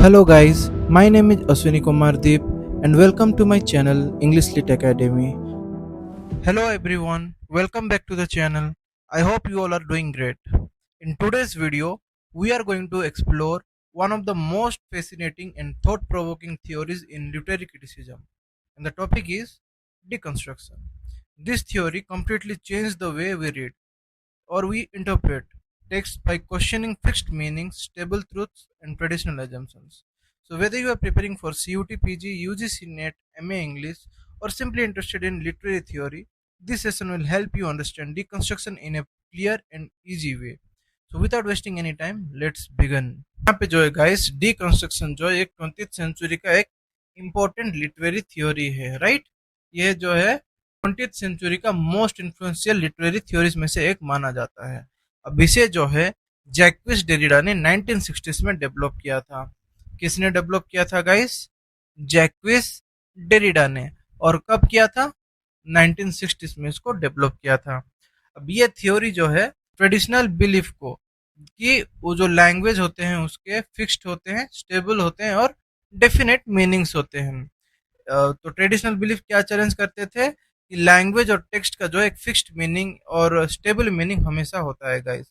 Hello guys, my name is Aswini Kumar Deep and welcome to my channel English Lit Academy. Hello everyone, welcome back to the channel. I hope you all are doing great. In today's video, we are going to explore one of the most fascinating and thought-provoking theories in literary criticism. And the topic is deconstruction. This theory completely changed the way we read or we interpret text by questioning fixed meanings, stable truths, and traditional assumptions. So, whether you are preparing for CUT PG, UGC NET, MA English, or simply interested in literary theory, this session will help you understand deconstruction in a clear and easy way. So, without wasting any time, let's begin. यहाँ पे जो है guys deconstruction जो है एक 20th century का एक important literary theory है, राइट? ये जो है 20th सेंचुरी का मोस्ट इन्फ्लुएंशियल लिटरेरी थ्योरीज में से एक माना जाता है। अब इसे जो है जैक्विस डेरिडा ने 1960s में डेवलप किया था। किसने डेवलप किया था गाइस? जैक्विस डेरिडा ने। और कब किया था? 1960s में इसको डेवलप किया था। अब ये थ्योरी जो है ट्रेडिशनल बिलीफ को कि वो जो लैंग्वेज होते हैं उसके फिक्स्ड होते हैं, स्टेबल होते हैं और डेफिनेट मीनिंग्स होते हैं। तो ट्रेडिशनल बिलीफ क्या चैलेंज करते थे कि लैंग्वेज और टेक्स्ट का जो एक फिक्स्ड मीनिंग और स्टेबल मीनिंग हमेशा होता है गाइस।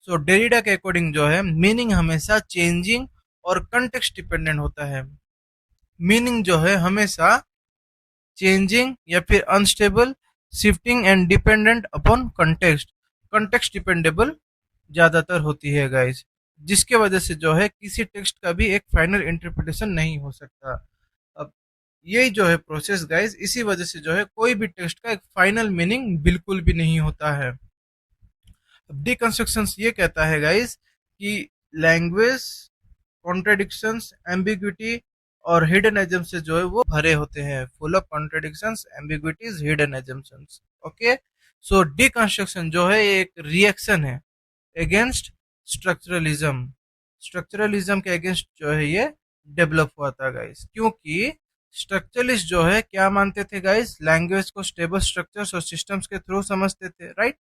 सो डेरिडा के अकॉर्डिंग जो है मीनिंग हमेशा चेंजिंग और कंटेक्स्ट डिपेंडेंट होता है। मीनिंग जो है हमेशा चेंजिंग या फिर unstable, shifting and dependent upon context, context dependable ज्यादातर होती है गाइस, जिसके वजह से जो है किसी टेक्स्ट का भी एक फाइनल इंटरप्रिटेशन नहीं हो सकता। अब यही जो है प्रोसेस गाइस, इसी वजह से जो है कोई भी टेक्स्ट का एक फाइनल मीनिंग बिल्कुल भी नहीं होता है। अब डिकंस्ट्रक्शन ये कहता है गाइस कि लैंग्वेज कॉन्ट्रडिक्शंस, एम्बिग्विटी और हिडन एजम्पशन से जो है वो भरे होते हैं, full of contradictions, ambiguities, hidden assumptions. Okay, so deconstruction जो है एक रिएक्शन है अगेंस्ट स्ट्रक्चरलिज्म। स्ट्रक्चरलिज्म के अगेंस्ट जो है ये डेवलप हुआ था गाइस, क्योंकि स्ट्रक्चरलिस्ट जो है क्या मानते थे गाइस? लैंग्वेज को स्टेबल स्ट्रक्चर्स और सिस्टम्स के थ्रू समझते थे, राइट?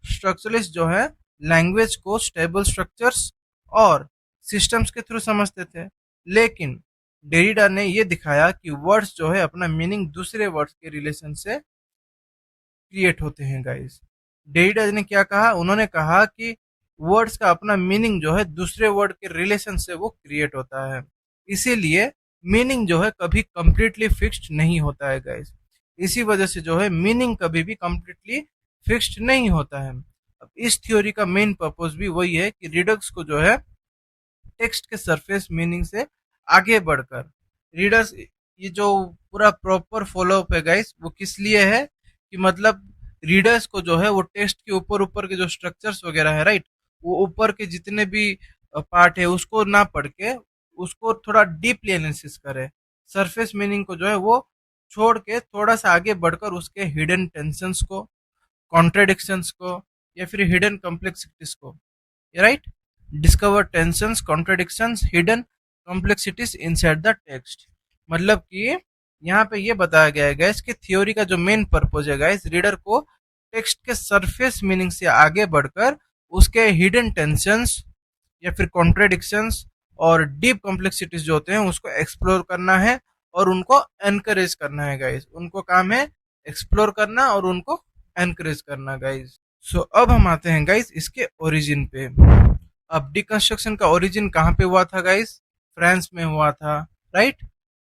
स्ट्रक्चरलिस्ट जो है लैंग्वेज को स्टेबल स्ट्रक्चर्स और सिस्टम्स के थ्रू समझते थे, लेकिन डेरिडा ने ये दिखाया कि वर्ड्स जो है अपना मीनिंग दूसरे वर्ड्स के रिलेशन से क्रिएट होते हैं गाइस। डेरिडा ने क्या कहा? उन्होंने कहा कि वर्ड्स का अपना मीनिंग जो है दूसरे वर्ड के रिलेशन से वो क्रिएट होता है, इसीलिए मीनिंग जो है कभी कंप्लीटली फिक्स्ड नहीं होता है गाइस। इसी वजह से जो है मीनिंग कभी भी कंप्लीटली फिक्स्ड नहीं होता है। अब इस थ्योरी का मेन पर्पस भी वही है कि रीडर्स को जो है टेक्स्ट के सरफेस मीनिंग से आगे बढ़कर रीडर्स, ये जो पूरा प्रॉपर फॉलो अप है गाइस, वो किस लिए है कि मतलब रीडर्स को जो है वो टेक्स्ट के ऊपर ऊपर के जो स्ट्रक्चर्स वगैरह है, राइट, वो ऊपर के जितने भी पार्ट है उसको ना पढ़ के उसको थोड़ा डीपली एनालिसिस करे, सरफेस मीनिंग को जो है वो छोड़ के थोड़ा सा आगे बढ़कर उसके हिडन टेंशंस को, कॉन्ट्रडिक्शंस को या फिर हिडन कॉम्प्लेक्सिटीज को, right, discover tensions, contradictions, hidden complexities inside the text. मतलब कि यहाँ पे ये बताया गया है गाइस कि थ्योरी का जो मेन पर्पस है गाइस, रीडर को टेक्स्ट के सरफेस मीनिंग से आगे बढ़कर उसके हिडन टेंशंस या फिर कॉन्ट्रडिक्शंस और डीप कॉम्प्लेक्सिटीज जो होते हैं उसको एक्सप्लोर करना है और उनको एनकरेज करना है गाइस। उनको काम है एक्सप्लोर करना और उनको एनकरेज करना गाइस। सो अब हम आते हैं गाइस इसके ओरिजिन पे। अब डिकंस्ट्रक्शन का ओरिजिन कहाँ पे हुआ था गाइस? फ्रांस में हुआ था, राइट?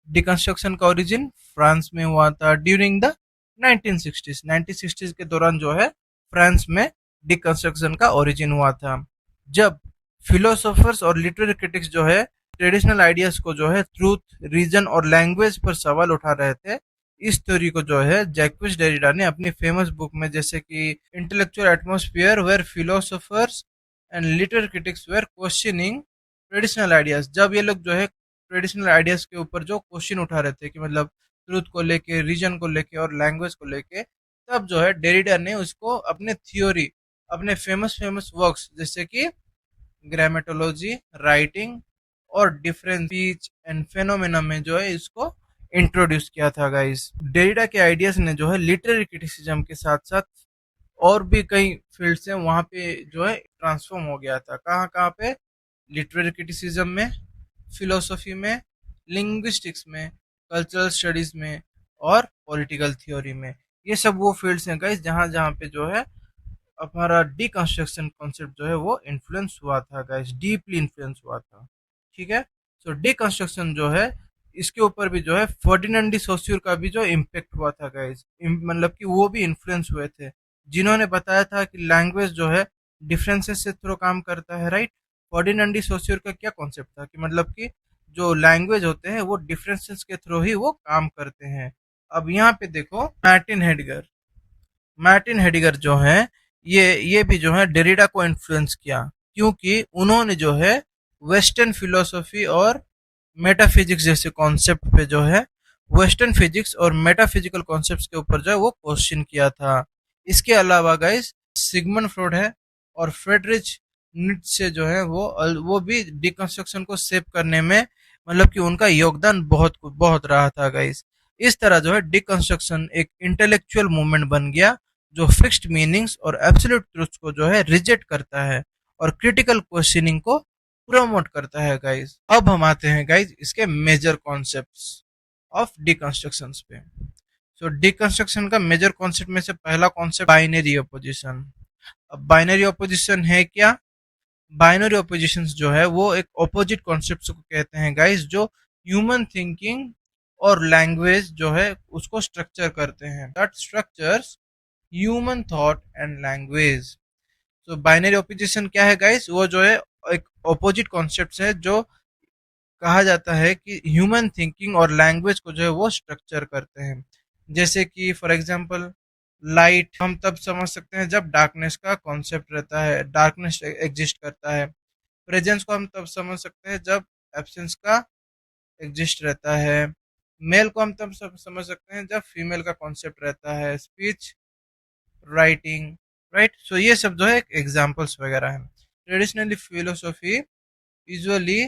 डिकंस्ट्रक्शन का ओरिजिन फ्रांस में हुआ था ड्यूरिंग द 1960s। 1960s के दौरान जो है फ्रांस में डिकंस्ट्रक्शन का ओरिजिन हुआ था, जब फिलोसोफर्स और लिटरेरी क्रिटिक्स जो है ट्रेडिशनल आइडियाज को जो है ट्रूथ, रीजन और लैंग्वेज पर सवाल उठा रहे थे। इस थ्योरी को जो है जैक्विस डेरिडा ने अपनी फेमस बुक में, जैसे कि intellectual atmosphere where philosophers and literary critics were questioning traditional ideas, जब ये लोग जो है ट्रेडिशनल आइडियाज के ऊपर जो क्वेश्चन उठा रहे थे कि मतलब ट्रूथ को लेके, रीजन को लेके और लैंग्वेज को लेके, तब जो है डेरिडा ने उसको अपने थ्योरी, अपने फेमस फेमस वर्क्स जैसे कि ग्रामेटोलॉजी, राइटिंग और डिफरेंट स्पीच एंड फेनोमेना में जो है इसको इंट्रोड्यूस किया था गाइस। डेरिडा के आइडियाज ने जो है लिटरेरी क्रिटिसिज्म के साथ साथ और भी कई फील्ड्स हैं वहां पे जो है ट्रांसफॉर्म हो गया था। कहाँ कहाँ पे? लिटरेरी क्रिटिसिज्म में, फिलोसफी में, लिंग्विस्टिक्स में, कल्चरल स्टडीज में और पॉलिटिकल थ्योरी में। ये सब वो फील्ड्स हैं गाइस जहाँ जहाँ पे जो है हमारा डिकंस्ट्रक्शन कॉन्सेप्ट जो है वो इन्फ्लुएंस हुआ था गाइस, डीपली इन्फ्लुएंस हुआ था। ठीक है। सो डिकंस्ट्रक्शन जो है इसके ऊपर भी जो है फर्डिनेंड डी सोस्यूर का भी जो इम्पेक्ट हुआ था गाइस, मतलब कि वो भी इन्फ्लुएंस हुए थे, जिन्होंने बताया था कि लैंग्वेज जो है डिफरेंसेस से थ्रू काम करता है, राइट। फर्डिनेंड डी सोस्यूर का क्या कॉन्सेप्ट था कि मतलब कि जो लैंग्वेज होते हैं वो डिफरेंसेस के थ्रू ही वो काम करते हैं। अब यहाँ पे देखो मार्टिन हेडिगर जो है ये भी जो है डेरिडा को इन्फ्लुएंस किया, क्योंकि उन्होंने जो है वेस्टर्न फिलोसफी और मेटाफिजिक्स जैसे कॉन्सेप्ट पे जो है वेस्टर्न फिजिक्स और मेटाफिजिकल कॉन्सेप्ट्स के ऊपर जो है वो क्वेश्चन किया था। इसके अलावा गाइस सिगमंड फ्रॉइड है और फ्रेडरिच नीत्शे जो है वो भी डिकंस्ट्रक्शन को शेप करने में मतलब कि उनका योगदान बहुत बहुत रहा था गाइस। इस तरह जो है डिकंस्ट्रक्शन एक इंटेलेक्चुअल मूवमेंट बन गया जो फिक्स्ड मीनिंग्स और एब्सोल्यूट ट्रुथ्स को जो है रिजेक्ट करता है और क्रिटिकल क्वेश्चनिंग को प्रमोट करता है गाइस। अब हम आते हैं गाइस इसके मेजर कॉन्सेप्ट्स ऑफ डिकंस्ट्रक्शन पे। सो डिकंस्ट्रक्शन का मेजर कॉन्सेप्ट में से पहला कॉन्सेप्ट बाइनरी ऑपोजिशन। अब बाइनरी ऑपोजिशन है क्या? बाइनरी ऑपोजिशंस जो है वो एक ऑपोजिट कॉन्सेप्ट को कहते हैं गाइस, जो ह्यूमन थिंकिंग और लैंग्वेज जो है उसको स्ट्रक्चर करते हैं, that structures human thought and language. तो बाइनरी ऑपोजिशन क्या है गाइस? वो जो है एक ऑपोजिट कॉन्सेप्ट है जो कहा जाता है कि ह्यूमन थिंकिंग और लैंग्वेज को जो है वो स्ट्रक्चर करते हैं। जैसे कि फॉर एग्जांपल लाइट हम तब समझ सकते हैं जब डार्कनेस का कॉन्सेप्ट रहता है, डार्कनेस एग्जिस्ट करता है। प्रेजेंस को हम तब समझ सकते हैं जब एब्सेंस का एग्जिस्ट रहता है। मेल को हम तब समझ सकते हैं जब फीमेल का कॉन्सेप्ट रहता है। Speech, writing, right. सो ये सब जो है एग्जाम्पल्स वगैरह हैं। Traditionally philosophy usually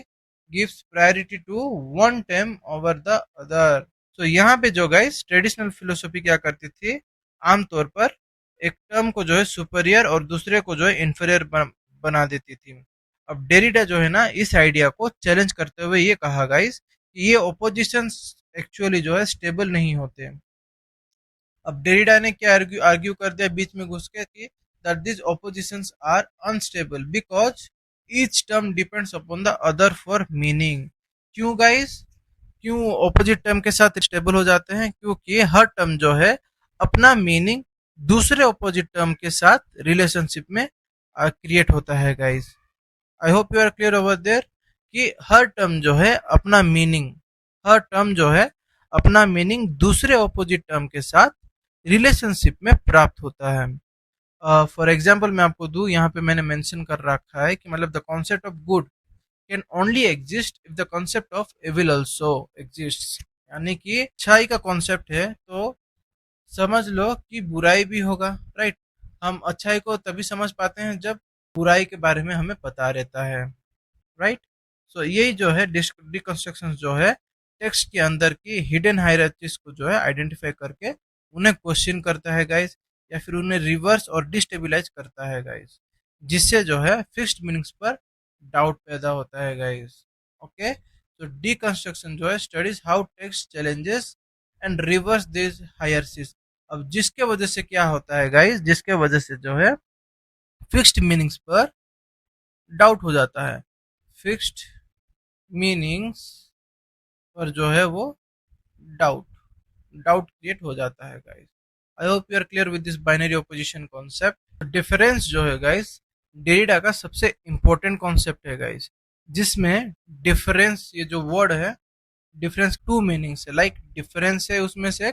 gives priority to one term over the other. So यहाँ पे जो गाइस ट्रेडिशनल फिलोसॉफी क्या करती थी, आमतौर पर एक टर्म को जो है सुपरियर और दूसरे को जो है इंफीरियर बना देती थी। अब डेरिडा जो है ना इस आइडिया को चैलेंज करते हुए ये कहा गाइस कि ये ओपोजिशंस एक्चुअली जो है स्टेबल नहीं होते। अब डेरिडा ने क्या आर्ग्यू कर दिया बीच में घुस के कि that this oppositions are unstable because each term depends upon the other for meaning. क्यों गाइस? क्यों ऑपोजिट टर्म के साथ स्टेबल हो जाते हैं? क्योंकि हर टर्म जो है अपना मीनिंग दूसरे ऑपोजिट टर्म के साथ रिलेशनशिप में क्रिएट होता है guys. I hope you are clear over there कि हर टर्म जो है अपना मीनिंग हर टर्म जो है अपना मीनिंग दूसरे ऑपोजिट टर्म के साथ रिलेशनशिप में प्राप्त होता है। फॉर एग्जाम्पल मैं आपको दूं, यहाँ पे मैंने मेंशन कर रखा है कि मतलब the concept of good can only exist if the concept of evil also exist. यानी कि अच्छाई का कॉन्सेप्ट है तो समझ लो कि बुराई भी होगा, राइट। हम अच्छाई को तभी समझ पाते हैं जब बुराई के बारे में हमें पता रहता है, राइट। सो यही जो है डिकंस्ट्रक्शन जो है टेक्स्ट के अंदर की हिडन हायरार्कीज को जो है आइडेंटिफाई करके उन्हें क्वेश्चन करता है गाइस, या फिर उन्हें रिवर्स और डिस्टेबलाइज करता है गाइस, जिससे जो है फिक्स्ड मीनिंग्स पर डाउट पैदा होता है गाइस। ओके। तो डिकंस्ट्रक्शन जो है studies how text challenges and reverse this hierarchies. अब जिसके वजह से क्या होता है गाइस, जिसके वजह से जो है फिक्स्ड मीनिंग्स पर डाउट हो जाता है, फिक्स्ड मीनिंग्स पर जो है वो डाउट डाउट क्रिएट हो जाता है guys. I hope you are clear with this binary opposition concept. Difference जो है गाइस डेरिडा का सबसे इंपॉर्टेंट कॉन्सेप्ट है गाइस, जिसमें डिफरेंस ये जो वर्ड है, डिफरेंस टू मीनिंग्स है, लाइक डिफरेंस है उसमें से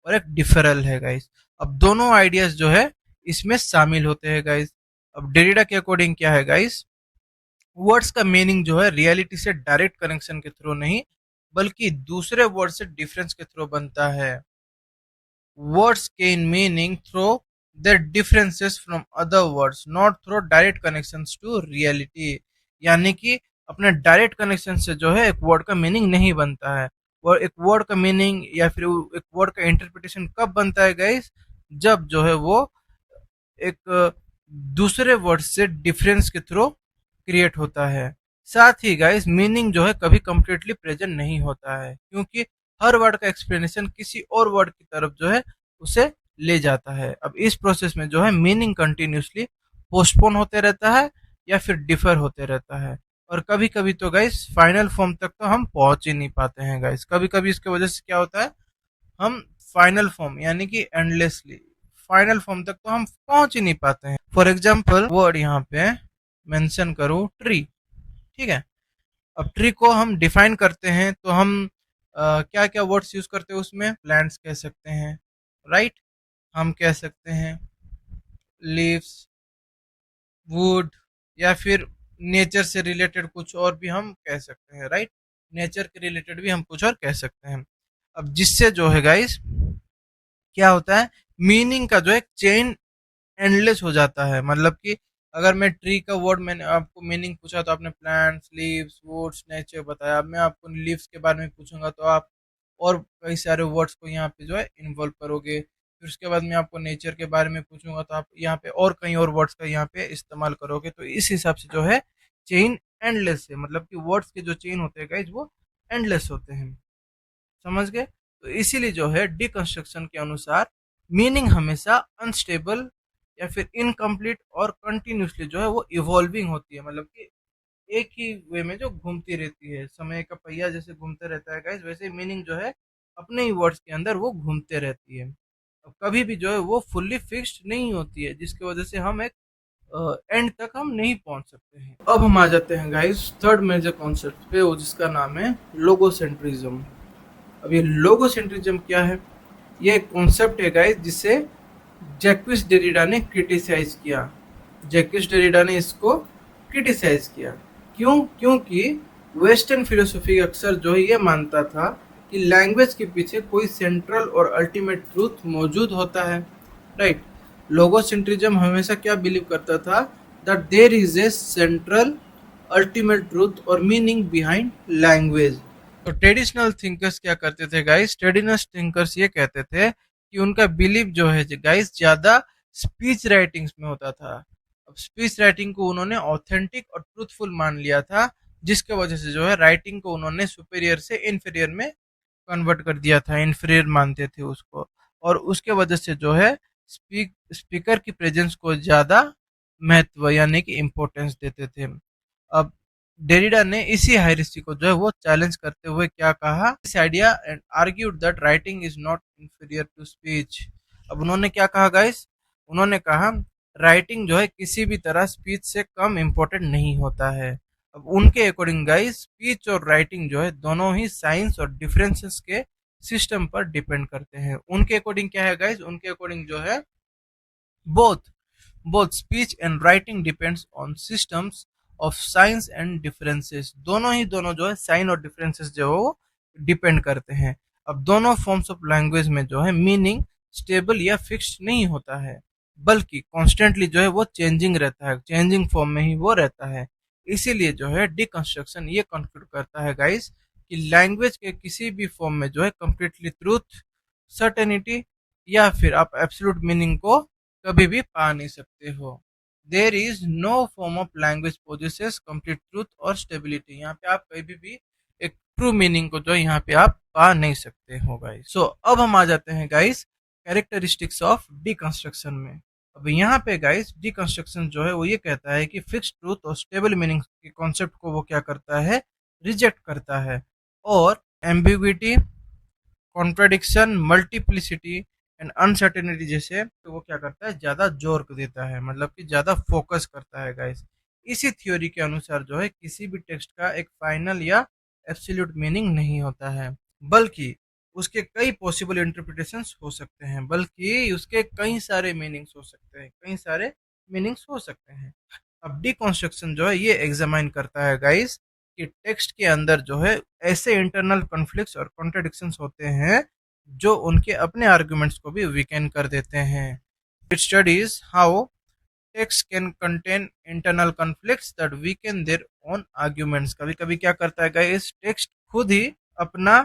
और एक डिफरल है गाइस। अब दोनों आइडियाज जो है इसमें शामिल होते हैं गाइस। अब डेरिडा के अकॉर्डिंग क्या है गाइस, वर्ड्स का मीनिंग जो है रियलिटी से डायरेक्ट कनेक्शन के थ्रू नहीं बल्कि दूसरे वर्ड से डिफरेंस के थ्रू बनता है। Words gain meaning through their differences from other words not through direct connections to reality। यानी कि अपने डायरेक्ट कनेक्शन से जो है एक वर्ड का मीनिंग नहीं बनता है। और एक वर्ड का मीनिंग या फिर एक वर्ड का इंटरप्रिटेशन कब बनता है गाइस, जब जो है वो एक दूसरे वर्ड से डिफरेंस के थ्रू क्रिएट होता है। साथ ही गाइस मीनिंग जो है कभी कंप्लीटली प्रेजेंट नहीं होता है, क्योंकि हर वर्ड का एक्सप्लेनेशन किसी और वर्ड की तरफ जो है उसे ले जाता है। अब इस प्रोसेस में जो है मीनिंग कंटिन्यूसली पोस्टपोन होते रहता है या फिर डिफर होते रहता है, और कभी कभी तो गाइस फाइनल फॉर्म तक तो हम पहुंच ही नहीं पाते हैं गाइस। कभी कभी इसके वजह से क्या होता है, हम फाइनल फॉर्म यानी कि एंडलेसली फाइनल फॉर्म तक तो हम पहुंच ही नहीं पाते हैं। फॉर एग्जाम्पल वर्ड यहाँ पे मेंशन करूँ ट्री, ठीक है। अब ट्री को हम डिफाइन करते हैं तो हम क्या क्या वर्ड्स यूज करते हैं उसमें, प्लांट्स कह सकते हैं, राइट, हम कह सकते हैं लीव्स, वुड, या फिर नेचर से रिलेटेड कुछ और भी हम कह सकते हैं, राइट, नेचर के रिलेटेड भी हम कुछ और कह सकते हैं। अब जिससे जो है गाइस क्या होता है, मीनिंग का जो एक चेन एंडलेस हो जाता है। मतलब कि अगर मैं ट्री का वर्ड मैंने आपको मीनिंग पूछा तो आपने प्लांट्स, लीव्स, वुड्स, नेचर बताया। अब मैं आपको लीव्स के बारे में पूछूंगा तो आप और कई सारे वर्ड्स को यहाँ पे जो है इन्वॉल्व करोगे। फिर उसके बाद मैं आपको नेचर के बारे में पूछूंगा तो आप यहाँ पे और कई और वर्ड्स का यहाँ पे इस्तेमाल करोगे। तो इस हिसाब से जो है चेन एंडलेस है, मतलब कि वर्ड्स के जो चेन होते हैं गाइज वो एंडलेस होते हैं, समझ गए। तो इसीलिए जो है डिकंस्ट्रक्शन के अनुसार मीनिंग हमेशा अनस्टेबल या फिर इनकम्प्लीट और कंटिन्यूसली जो है वो इवॉल्विंग होती है। मतलब कि एक ही वे में जो घूमती रहती है, समय का पहिया जैसे घूमते रहता है गाइस, वैसे मीनिंग जो है अपने ही वर्ड्स के अंदर वो घूमते रहती है। अब कभी भी जो है वो फुल्ली फिक्स्ड नहीं होती है, जिसकी वजह से हम एक एंड तक हम नहीं पहुंच सकते हैं। अब हम आ जाते हैं गाइस थर्ड मेजर कॉन्सेप्ट पे, वो जिसका नाम है लोगोसेंट्रिज्म। अब ये लोगोसेंट्रिज्म क्या है, ये एक कॉन्सेप्ट है गाइस जिसे जैक्विस डेरिडा ने क्रिटिसाइज किया। जैक्विस डेरिडा ने इसको क्रिटिसाइज किया, क्यों? क्योंकि वेस्टर्न फिलोसफी अक्सर जो है ये मानता था कि लैंग्वेज के पीछे कोई सेंट्रल और अल्टीमेट ट्रूथ मौजूद होता है, राइट। लोगोसेंट्रिज्म हमेशा क्या बिलीव करता था, that there is a central ultimate truth और मीनिंग बिहाइंड लैंग्वेज। तो ट्रेडिशनल थिंकर्स क्या करते थे गाइस, ट्रेडिशनल थिंकर्स ये कहते थे कि उनका बिलीव जो है गाइस ज्यादा स्पीच राइटिंग्स में होता था। अब स्पीच राइटिंग को उन्होंने ऑथेंटिक और ट्रूथफुल मान लिया था, जिसके वजह से जो है राइटिंग को उन्होंने सुपेरियर से इन्फीरियर में कन्वर्ट कर दिया था, इन्फीरियर मानते थे उसको। और उसके वजह से जो है स्पीकर की प्रेजेंस को ज्यादा महत्व यानी कि इम्पोर्टेंस देते थे। अब डेरिडा ने इसी हायरार्की को जो है वो चैलेंज करते हुए क्या कहा, इस idea and argued that writing is not inferior to speech. अब उन्होंने क्या कहा गाइस, उन्होंने कहा राइटिंग जो है किसी भी तरह स्पीच से कम इम्पोर्टेंट नहीं होता है। अब उनके अकॉर्डिंग गाइस स्पीच और राइटिंग जो है दोनों ही साइंस और डिफरेंसेस के सिस्टम पर डिपेंड करते हैं। उनके अकॉर्डिंग क्या है गाइस, उनके अकॉर्डिंग जो है both both speech and writing depends on systems of signs and differences। दोनों जो है साइन और डिफरेंसेस जो है वो डिपेंड करते हैं। अब दोनों फॉर्म्स ऑफ लैंग्वेज में जो है मीनिंग स्टेबल या फिक्स्ड नहीं होता है, बल्कि कॉन्स्टेंटली जो है वो चेंजिंग रहता है, चेंजिंग फॉर्म में ही वो रहता है। इसीलिए जो है डिकंस्ट्रक्शन ये कंक्लूड करता है गाइस कि लैंग्वेज के किसी भी फॉर्म में जो है कंप्लीटली ट्रूथ, सर्टेनिटी या फिर आप एब्सोल्यूट मीनिंग को कभी भी पा नहीं सकते हो। There is no form of language possesses complete truth और स्टेबिलिटी। यहाँ पे आप कभी भी एक ट्रू मीनिंग को जो यहाँ पे आप पा नहीं सकते हो गाइस। सो अब हम आ जाते हैं गाइस कैरेक्टरिस्टिक्स ऑफ डिकंस्ट्रक्शन में। अब यहाँ पे गाइस डिकंस्ट्रक्शन जो है वो ये कहता है कि फिक्स ट्रूथ और स्टेबल मीनिंग के कॉन्सेप्ट को वो क्या करता है, रिजेक्ट करता है, और ambiguity, contradiction, multiplicity and uncertainty जैसे तो वो क्या करता है, ज्यादा जोर देता है, मतलब कि ज्यादा फोकस करता है गाइस। इसी थ्योरी के अनुसार जो है किसी भी टेक्स्ट का एक फाइनल या एब्सोल्यूट मीनिंग नहीं होता है, बल्कि उसके कई पॉसिबल इंटरप्रिटेशंस हो सकते हैं, बल्कि उसके कई सारे मीनिंग्स हो सकते हैं, कई सारे मीनिंग्स हो सकते हैं। अब डिकंस्ट्रक्शन जो है ये एग्जामाइन करता है गाइस कि टेक्स्ट के अंदर जो है ऐसे इंटरनल कॉन्फ्लिक्ट्स और कॉन्ट्रडिक्शंस होते हैं जो उनके अपने आर्गुमेंट्स को भी वीकेन कर देते हैं। It studies how text can contain internal conflicts that weakened their own arguments. कभी कभी क्या करता है गाइस, टेक्स्ट खुद ही अपना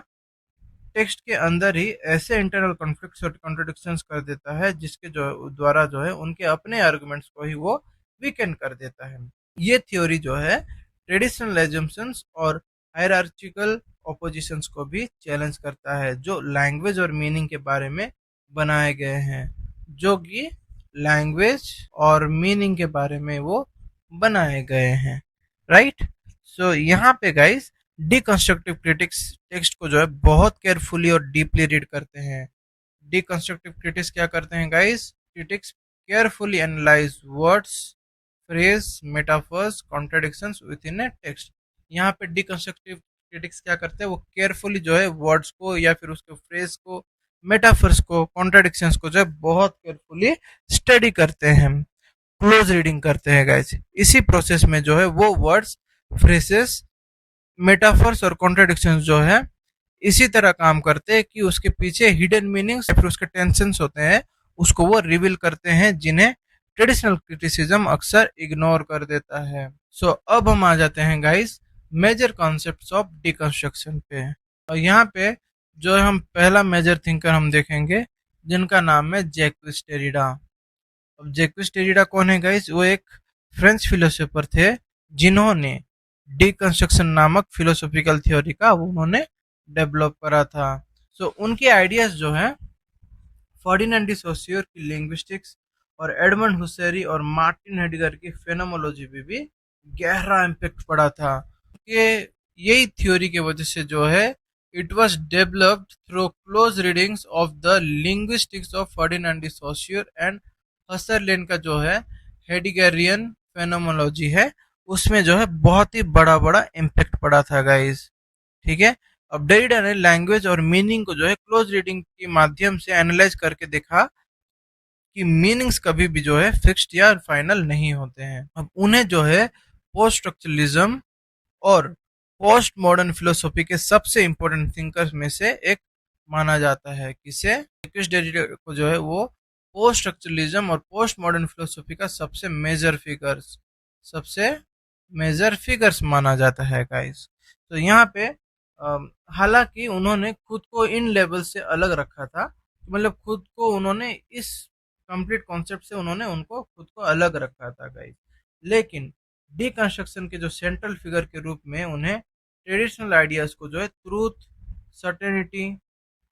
टेक्स्ट के अंदर ही ऐसे इंटरनल कॉन्फ्लिक्ट्स और कॉन्ट्रडिक्शंस कर देता है जिसके जो द्वारा जो है उनके अपने आर्गुमेंट्स को ही वो वीकेंड कर देता है। ये थ्योरी जो है ट्रेडिशनल एजम्पशंस और हायरार्चिकल ऑपोजिशंस को भी चैलेंज करता है, जो लैंग्वेज और मीनिंग के बारे में बनाए गए हैं, जो कि लैंग्वेज और मीनिंग के बारे में वो बनाए गए हैं, राइट। सो यहाँ पे गाइस डिकंस्ट्रक्टिव क्रिटिक्स टेक्स्ट को जो है बहुत केयरफुली और डीपली रीड करते हैं। डिकंस्ट्रक्टिव क्रिटिक्स क्या करते हैं guys? Critics carefully analyse words, phrase, metaphors, contradictions with in A text. यहाँ पे डिकंस्ट्रक्टिव क्रिटिक्स क्या करते हैं? वो केयरफुली जो है वर्ड्स को या फिर उसके फ्रेज को, मेटाफर्स को, कॉन्ट्रडिक्शंस को जो है बहुत केयरफुली स्टडी करते हैं, क्लोज रीडिंग करते हैं गाइस। इसी प्रोसेस में जो है वो वर्ड्स, फ्रेजेस, मेटाफर्स और कॉन्ट्रडिक्शंस जो है इसी तरह काम करते हैं कि उसके पीछे हिडन मीनिंग्स या फिर उसके टेंशंस होते हैं, उसको वो रिवील करते हैं, जिन्हें ट्रेडिशनल क्रिटिसिज्म अक्सर इग्नोर कर देता है। सो अब हम आ जाते हैं guys major concepts of deconstruction पे। और यहाँ पे जो हम पहला मेजर थिंकर हम देखेंगे, जिनका नाम है जैक्विस डेरिडा। अब जैक्विस डेरिडा कौन है गाइस? वो एक फ्रेंच फिलोसोफर थे, जिन्होंने डिकंस्ट्रक्शन नामक फिलोसॉफिकल थ्योरी का वो उन्होंने डेवलप करा था। सो उनके आइडियाज जो है फर्डिनेंड डी सोसियर की लिंग्विस्टिक्स और एडमंड हुसैरी और मार्टिन हेडिगर की फेनोमोलॉजी पे भी गहरा इम्पैक्ट पड़ा था। ये यही थ्योरी की वजह से जो है it was developed through close readings of the linguistics of Ferdinand de Saussure and Husserl का जो है हेडिगेरियन फेनोमोलॉजी है, उसमें जो है बहुत ही बड़ा बड़ा इम्पैक्ट पड़ा था गाइस। ठीक है। अब डेरिडा ने लैंग्वेज और मीनिंग को जो है क्लोज रीडिंग के माध्यम से एनालाइज करके देखा कि मीनिंग्स कभी भी जो है फिक्स्ड या फाइनल नहीं होते हैं। अब उन्हें जो है पोस्ट स्ट्रक्चरलिज्म और पोस्ट मॉडर्न फिलोसॉफी के सबसे इंपॉर्टेंट थिंकर्स में से एक माना जाता है। किसे? जैक्विस डेरिडा को जो है वो पोस्ट स्ट्रक्चरलिज्म और पोस्ट मॉडर्न फिलोसॉफी का सबसे मेजर फिगर्स माना जाता है गाइस। तो यहाँ पे हालांकि उन्होंने खुद को इन लेवल से अलग रखा था, मतलब खुद को उन्होंने इस कंप्लीट कॉन्सेप्ट से उन्होंने उनको खुद को अलग रखा था गाइस, लेकिन डिकंस्ट्रक्शन के जो सेंट्रल फिगर के रूप में उन्हें ट्रेडिशनल आइडियाज को जो है ट्रूथ, सर्टेनिटी,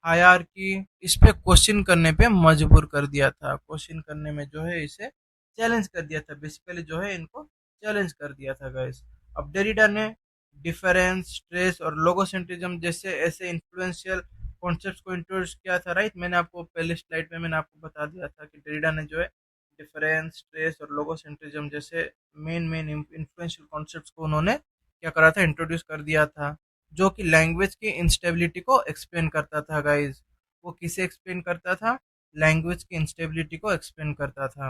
हायरार्की, इस पे क्वेश्चन करने पे मजबूर कर दिया था। क्वेश्चन करने में जो है इसे चैलेंज कर दिया था, बेसिकली जो है इनको चैलेंज कर दिया था गाइस। अब डेरिडा ने डिफरेंस, स्ट्रेस और लोगोसेंट्रिज्म जैसे ऐसे इन्फ्लुएंशियल कॉन्सेप्ट्स को इंट्रोड्यूस किया था, राइट। मैंने आपको पहले स्लाइड में मैंने आपको बता दिया था कि डेरिडा ने जो है डिफरेंस, स्ट्रेस और लोगोसेंट्रिज्म जैसे मेन इन्फ्लुएंशियल कॉन्सेप्ट्स को उन्होंने क्या करा था, इंट्रोड्यूस कर दिया था, जो कि लैंग्वेज की इंस्टेबिलिटी को एक्सप्लेन करता था गाइस। वो किसे एक्सप्लेन करता था? लैंग्वेज की इंस्टेबिलिटी को एक्सप्लेन करता था।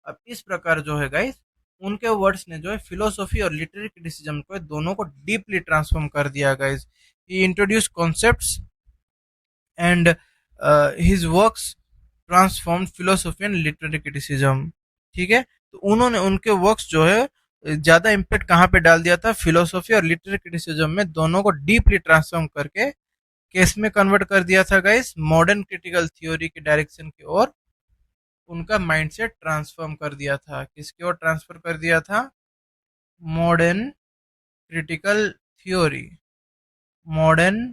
अब इस प्रकार जो है गाइस उनके वर्ड्स ने जो है फिलोसॉफी और लिटरेरी क्रिटिसिज्म को दोनों को डीपली ट्रांसफॉर्म कर दिया guys. He introduce concepts and his works transform philosophy and literary criticism. ठीक है। तो उन्होंने उनके वर्क्स जो है ज्यादा इम्पैक्ट कहाँ पे डाल दिया था? फिलोसॉफी और लिटरेरी क्रिटिसिज्म में, दोनों को डीपली ट्रांसफॉर्म करके केस में कन्वर्ट कर दिया था गाइस, मॉडर्न क्रिटिकल थ्योरी के डायरेक्शन की ओर उनका माइंडसेट ट्रांसफॉर्म कर दिया था। किसकी ओर ट्रांसफर कर दिया था? Modern critical theory, modern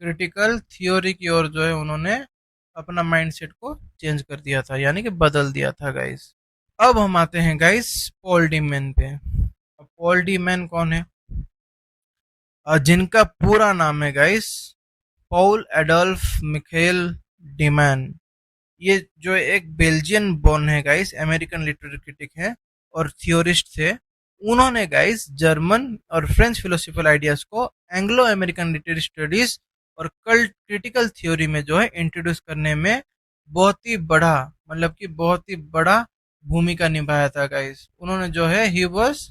critical theory की ओर जो है उन्होंने अपना माइंडसेट को चेंज कर दिया था, यानी कि बदल दिया था गाइस। अब हम आते हैं गाइस पॉल डी मैन पे। अब पॉल डी मैन कौन है? जिनका पूरा नाम है गाइस पॉल एडोल्फ मिखेल डीमैन। ये जो एक बेल्जियन बोर्न है गाइस, अमेरिकन लिटरेरी क्रिटिक है और थियोरिस्ट थे। उन्होंने गाइस जर्मन और फ्रेंच फिलोसफिकल आइडियाज को एंग्लो अमेरिकन लिटरेरी स्टडीज और कल्ट क्रिटिकल थ्योरी में जो है इंट्रोड्यूस करने में बहुत ही बड़ा, मतलब कि बहुत ही बड़ा भूमिका निभाया था गाइस। उन्होंने जो है he was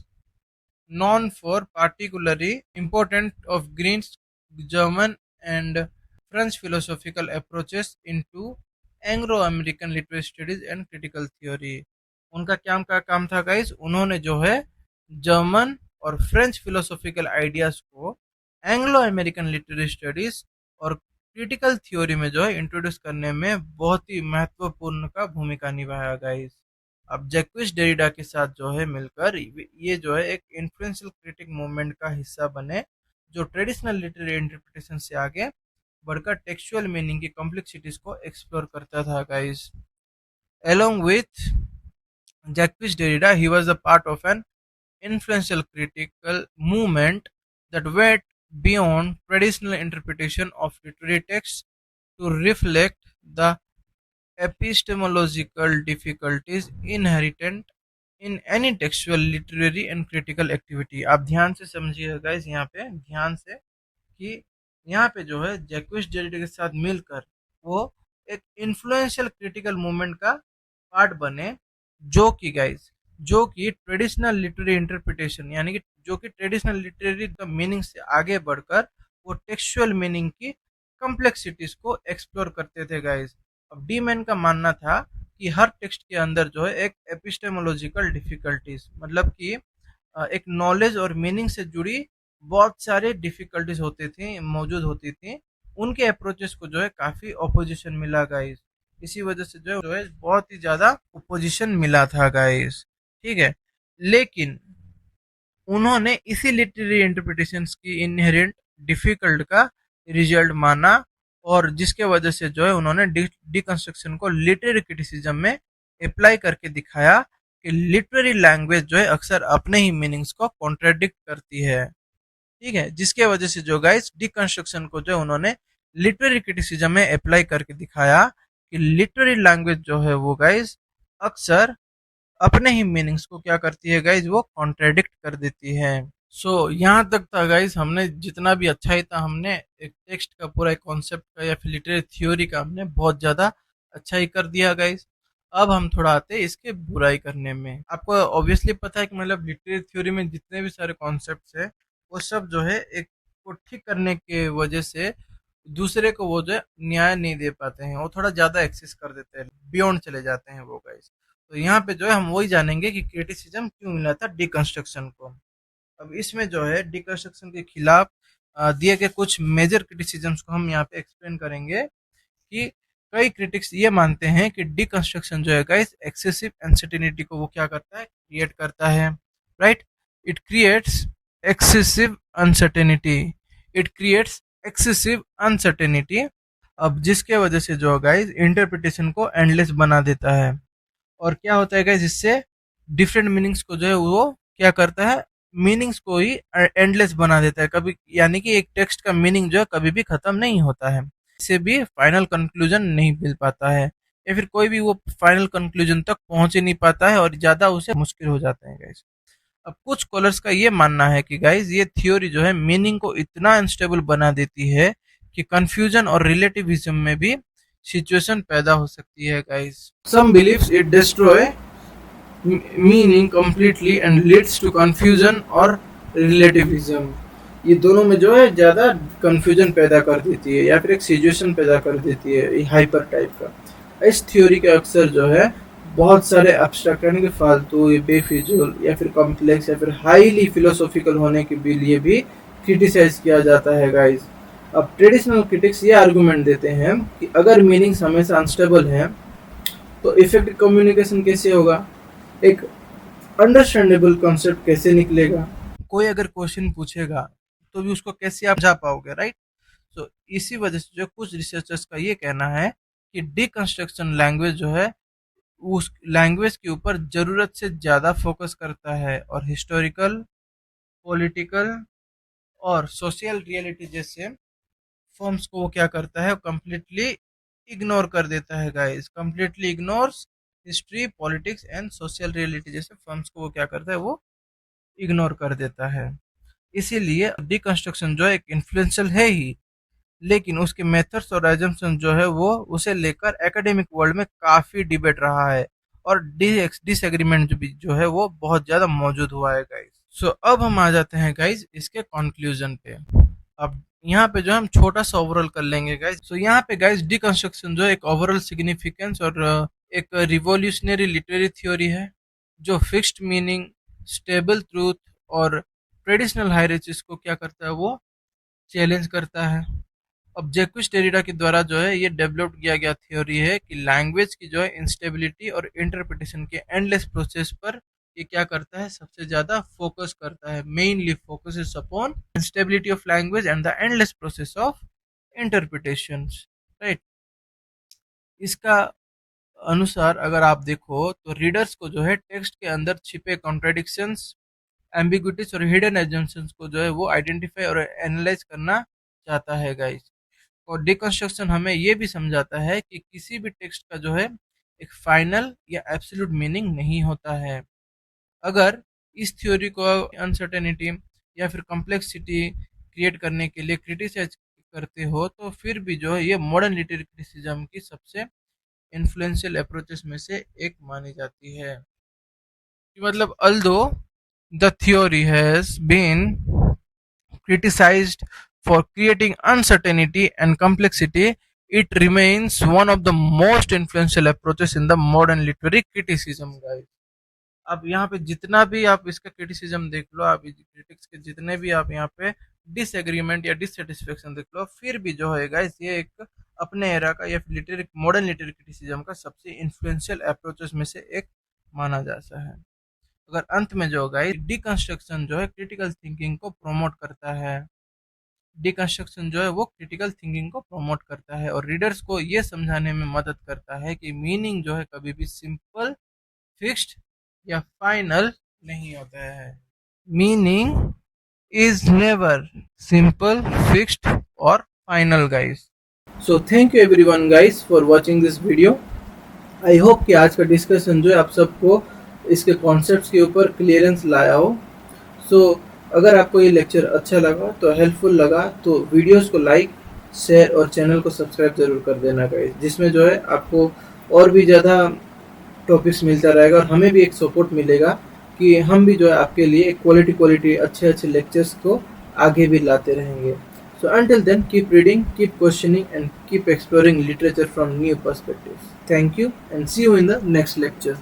known for particularly important of Green's German and French philosophical approaches into Anglo-American literary studies and critical theory। उनका क्या काम था गाइस? उन्होंने जो है जर्मन और फ्रेंच फिलोसॉफिकल आइडियाज को एंग्लो अमेरिकन लिटरेरी स्टडीज और क्रिटिकल थ्योरी में जो है इंट्रोड्यूस करने में बहुत ही महत्वपूर्ण का भूमिका निभाया गाइस। अब जैक्विस डेरिडा के साथ जो है मिलकर ये जो है एक इन्फ्लुएंशियल क्रिटिक मूवमेंट का हिस्सा बने, जो ट्रेडिशनल लिटरेरी इंटरप्रिटेशन से आगे बढ़कर टेक्सचुअल मीनिंग की कॉम्प्लेक्सिटीज को एक्सप्लोर करता था guys. Along with Jacques Derrida, he was a part of an influential critical movement that went beyond traditional interpretation of literary texts to reflect the epistemological difficulties inherent in any textual literary and critical activity। आप ध्यान से समझिएगा guys, यहाँ पे ध्यान से कि यहाँ पे जो है जैक्विस डेरिडा के साथ मिलकर वो एक इन्फ्लुएंशियल क्रिटिकल मूवमेंट का पार्ट बने, जो कि गाइस जो कि ट्रेडिशनल लिटरेरी इंटरप्रिटेशन यानी कि जो कि ट्रेडिशनल लिटरेरी मीनिंग से आगे बढ़कर वो टेक्सचुअल मीनिंग की कॉम्प्लेक्सिटीज को एक्सप्लोर करते थे गाइस। अब डी मैन का मानना था कि हर टेक्स्ट के अंदर जो है एक एपिस्टेमोलॉजिकल डिफिकल्टीज, मतलब कि एक नॉलेज और मीनिंग से जुड़ी बहुत सारे डिफिकल्टीज होती थी, मौजूद होती थी। उनके अप्रोचेस को जो है काफी ऑपोजिशन मिला गाइस। इसी वजह से जो है बहुत ही ज्यादा ऑपोजिशन मिला था गाइस। ठीक है, लेकिन उन्होंने इसी लिटरेरी इंटरप्रिटेशंस की इनहेरेंट डिफिकल्ट का रिजल्ट माना, और जिसके वजह से जो है उन्होंने डिकंस्ट्रक्शन को लिटरेरी क्रिटिसिज्म में अप्लाई करके दिखाया कि लिटरेरी लैंग्वेज जो है अक्सर अपने ही मीनिंग्स को कॉन्ट्राडिक्ट करती है। ठीक है, जिसके वजह से जो गाइस डिकंस्ट्रक्शन को जो उन्होंने लिटरेरी क्रिटिसिज्म में अप्लाई करके दिखाया कि लिटरेरी लैंग्वेज जो है वो गाइस अक्सर अपने ही मीनिंग्स को क्या करती है गाइज, वो कॉन्ट्रेडिक्ट कर देती है। यहाँ तक था गाइज, हमने जितना भी अच्छा ही था, हमने एक टेक्स्ट का पूरा एक कॉन्सेप्ट का या फिर लिटरेरी थ्योरी का हमने बहुत ज़्यादा अच्छा ही कर दिया गाइज। अब हम थोड़ा आते हैं इसके बुराई करने में। आपको ऑब्वियसली पता है कि मतलब लिटरेरी थ्योरी में जितने भी सारे कॉन्सेप्ट है वो सब जो है एक को ठीक करने के वजह से दूसरे को वो जो है न्याय नहीं दे पाते हैं, वो थोड़ा ज़्यादा एक्सेस कर देते हैं, बियॉन्ड चले जाते हैं वो गाइज। तो यहाँ पे जो है हम वही जानेंगे कि क्रिटिसिज्म क्यों मिला था डिकंस्ट्रक्शन को। अब इसमें जो है डिकंस्ट्रक्शन के खिलाफ दिए गए कुछ मेजर क्रिटिसिज्म्स को हम यहाँ पे एक्सप्लेन करेंगे कि कई क्रिटिक्स ये मानते हैं कि डिकंस्ट्रक्शन जो है गाइस एक्सेसिव अनसर्टेनिटी को वो क्या करता है, क्रिएट करता है। Right, it creates excessive uncertainty, it creates excessive uncertainty. अब जिसके वजह से जो गाइस इंटरप्रिटेशन को एंडलेस बना देता है। और क्या होता है गाइस, इससे डिफरेंट मीनिंग्स को जो है वो क्या करता है, मीनिंग्स को ही एंडलेस बना देता है कभी, यानी कि एक टेक्स्ट का मीनिंग जो है कभी भी खत्म नहीं होता है, इससे भी फाइनल कंक्लूजन नहीं मिल पाता है, या फिर कोई भी वो फाइनल कंक्लूजन तक पहुंच ही नहीं पाता है और ज्यादा उसे मुश्किल हो जाता है गाइस। अब कुछ स्कॉलर्स का ये मानना है कि गाइस ये थ्योरी जो है मीनिंग को इतना अनस्टेबल बना देती है कि कंफ्यूजन और रिलेटिविज्म में भी सिचुएशन पैदा हो सकती है guys. Some believes it destroy meaning completely and leads to confusion और रिलेटिविज्म। ये दोनों में जो है ज़्यादा कंफ्यूजन पैदा कर देती है या फिर एक सिचुएशन पैदा कर देती है हाइपर टाइप का। इस थ्योरी के अक्सर जो है बहुत सारे एब्स्ट्रैक्ट यानी कि फालतू या बेफिजूल या फिर कॉम्प्लेक्स या फिर हाईली फिलोसॉफिकल होने के लिए भी क्रिटिसाइज किया जाता है गाइस। अब ट्रेडिशनल क्रिटिक्स ये आर्गुमेंट देते हैं कि अगर मीनिंग्स हमेशा अनस्टेबल है तो इफेक्टिव कम्युनिकेशन कैसे होगा, एक अंडरस्टैंडेबल कॉन्सेप्ट कैसे निकलेगा, कोई अगर क्वेश्चन पूछेगा तो भी उसको कैसे आप जा पाओगे। राइट, तो इसी वजह से जो कुछ रिसर्चर्स का ये कहना है कि डिकंस्ट्रक्शन लैंग्वेज जो है उस लैंग्वेज के ऊपर ज़रूरत से ज़्यादा फोकस करता है और हिस्टोरिकल, पॉलिटिकल और सोशल रियलिटी जैसे फॉर्म्स को वो क्या करता है, कम्प्लीटली इग्नोर कर देता है guys, completely ignores history, politics and social reality जैसे फॉर्म्स को वो क्या करता है, वो इग्नोर कर देता है। इसीलिए डिकंस्ट्रक्शन जो है एक इन्फ्लुएंशियल है ही, लेकिन उसके मेथड्स और एजम्पशन जो है वो उसे लेकर एकेडमिक वर्ल्ड में काफ़ी डिबेट रहा है और डिसएग्रीमेंट भी जो है वो बहुत ज़्यादा मौजूद हुआ है गाइस। सो अब हम आ जाते हैं गाइस इसके कंक्लूजन पे। अब यहाँ पे जो हम छोटा सा ओवरऑल कर लेंगे गाइस। सो यहाँ पे गाइस डिकंस्ट्रक्शन जो है एक ओवरऑल सिग्निफिकेंस और एक रिवॉल्यूशनरी लिटरेरी थ्योरी है जो फिक्स्ड मीनिंग, स्टेबल ट्रूथ और ट्रेडिशनल हायरार्चीज को क्या करता है, वो चैलेंज करता है। अब जैक्विस डेरिडा के द्वारा जो है ये डेवलप किया गया थ्योरी है कि लैंग्वेज की जो है इंस्टेबिलिटी और इंटरप्रिटेशन के एंडलेस प्रोसेस पर ये क्या करता है, सबसे ज्यादा फोकस करता है, mainly focuses upon instability of language and the endless process of interpretation, right. इसका अनुसार अगर आप देखो तो रीडर्स को जो है टेक्स्ट के अंदर छिपे कॉन्ट्रडिक्शंस, एम्बिग्विटीज और हिडन एजम्पशंस को जो है वो आइडेंटिफाई और एनालाइज करना चाहता है गाइस। और डिकंस्ट्रक्शन हमें ये भी समझाता है कि किसी भी टेक्स्ट का जो है एक फाइनल या एब्सोल्यूट मीनिंग नहीं होता है। अगर इस थ्योरी को अनसर्टेनिटी या फिर कॉम्प्लेक्सिटी क्रिएट करने के लिए क्रिटिसाइज करते हो तो फिर भी जो है ये मॉडर्न लिटरेरी क्रिटिसिज्म की सबसे इन्फ्लुएंशियल अप्रोचेस में से एक मानी जाती है। मतलब although the theory has been criticized for creating uncertainty and complexity, it remains one of the most influential approaches in the modern literary criticism, guys. अब यहाँ पे जितना भी आप इसका क्रिटिसिज्म देख लो, आप क्रिटिक्स के जितने भी आप यहाँ पे डिसएग्रीमेंट या डिससेटिस्फेक्शन देख लो, फिर भी जो है गाइस ये एक अपने एरा का या लिटरेरी मॉडर्न लिटरेरी क्रिटिसिज्म का सबसे इन्फ्लुएंशियल अप्रोचेस में से एक माना जाता है। अगर अंत में जो गाइस डिकंस्ट्रक्शन जो है क्रिटिकल थिंकिंग को प्रमोट करता है, डिकंस्ट्रक्शन जो है वो क्रिटिकल थिंकिंग को प्रमोट करता है और रीडर्स को ये समझाने में मदद करता है कि मीनिंग जो है कभी भी सिंपल, फिक्स्ड या फाइनल नहीं होता है। Meaning is never simple, fixed और final guys. So thank you everyone guys for watching this video. I hope कि आज का डिस्कशन जो है आप सबको इसके कॉन्सेप्ट्स के ऊपर क्लियरेंस लाया हो। सो अगर आपको ये लेक्चर अच्छा लगा तो हेल्पफुल लगा तो वीडियोस को लाइक, शेयर और चैनल को सब्सक्राइब ज़रूर कर देना गाइस, जिसमें जो है आपको और भी ज़्यादा टॉपिक्स मिलता रहेगा और हमें भी एक सपोर्ट मिलेगा कि हम भी जो है आपके लिए क्वालिटी अच्छे अच्छे लेक्चर्स को आगे भी लाते रहेंगे। So until then keep reading, keep questioning and keep exploring literature from new perspectives. Thank you and see you in the next lecture.